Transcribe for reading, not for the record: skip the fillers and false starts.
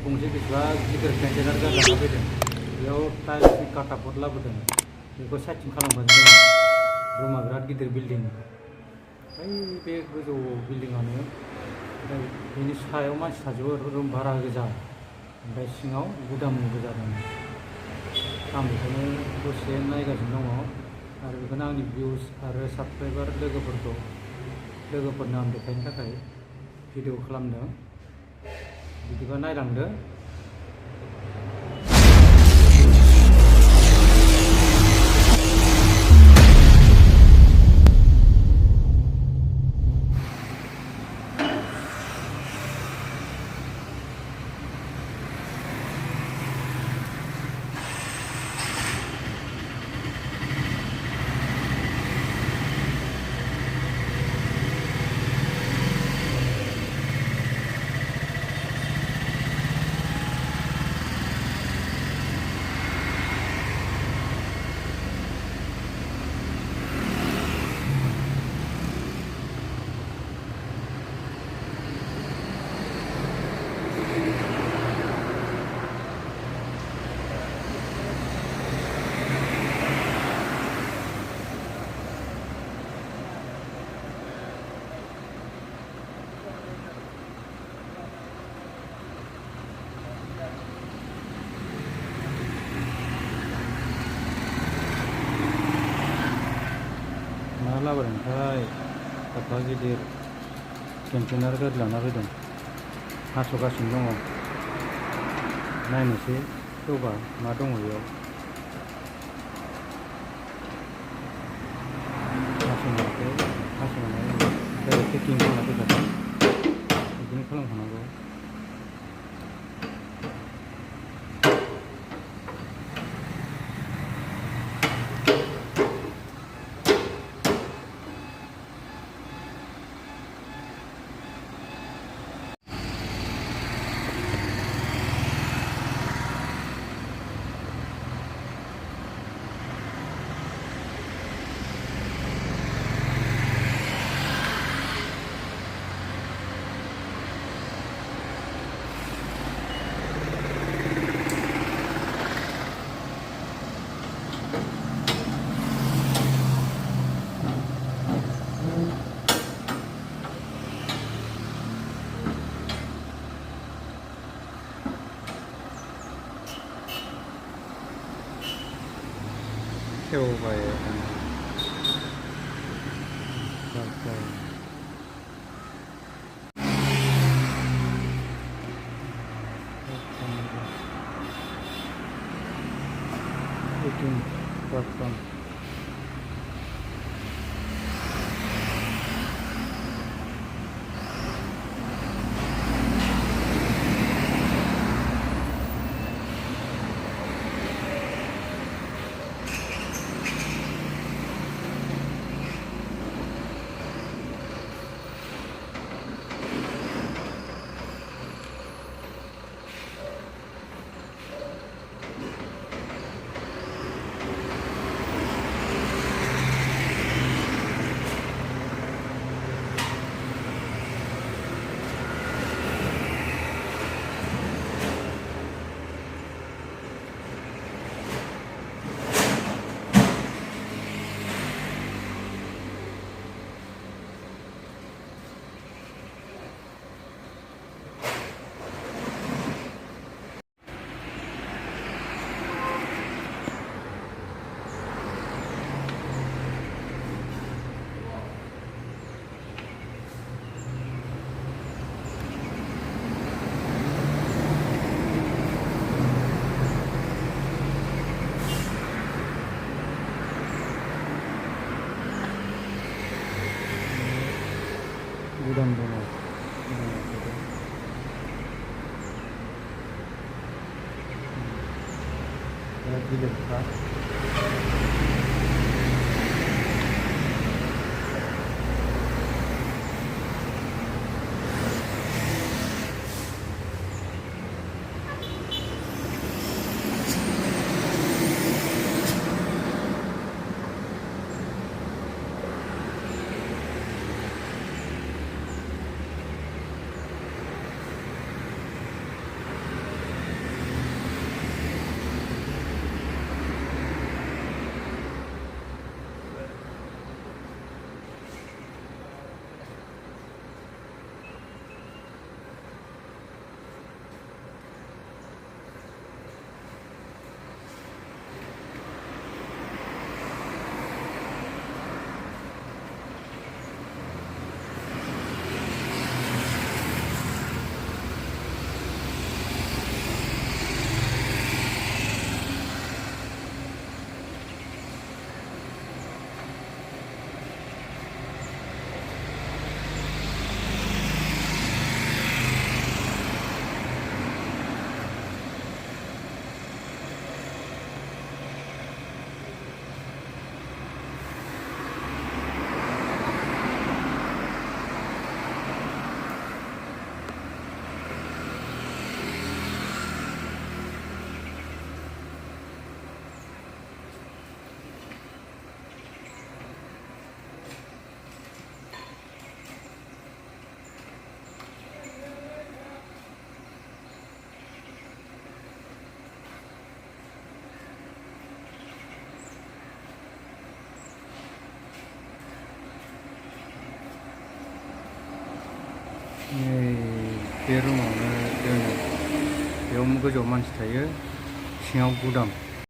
गंसे बेसेबा गिदिर कन्टेनार गारलाना फैदों बेयाव टाइल्सनि काटाफोर लाबोदों बेखौ साइटिं खालामगासिनो दङ रुमा बिराद गिदिर बिल्डिं बै बे गोजौ बिल्डिंआनो ओमफ्राय बेनि सायाव मानसि थाजोबो रुम भारा गोजा ओमफ्राय सिङाव गुदामनिबो जादों आं बेखौनो दसे नायगासिनो दङ आरो बेखौनो आंनि भिउस आरो साबसक्राइबार लोगोफोरनो आं देखायनो थाखाय भिडिअ खालामदों बिदिबा नायलांदो मा लाबोदोंथाय एफा गिदिर कन्टेनार गारि लाना फैदों हास'गासिनो दङ नायनोसै खेवबा मा दङ बेयाव हास'नानै डाइरेक्ट पेकिं खालामना फैखादों बिदिनो खालामखानांगौ खेवबाय gudang dong lagi dekat बे रुमावनो दोनो बेयाव गोजौआव मानसि थायो सिङाव गुदाम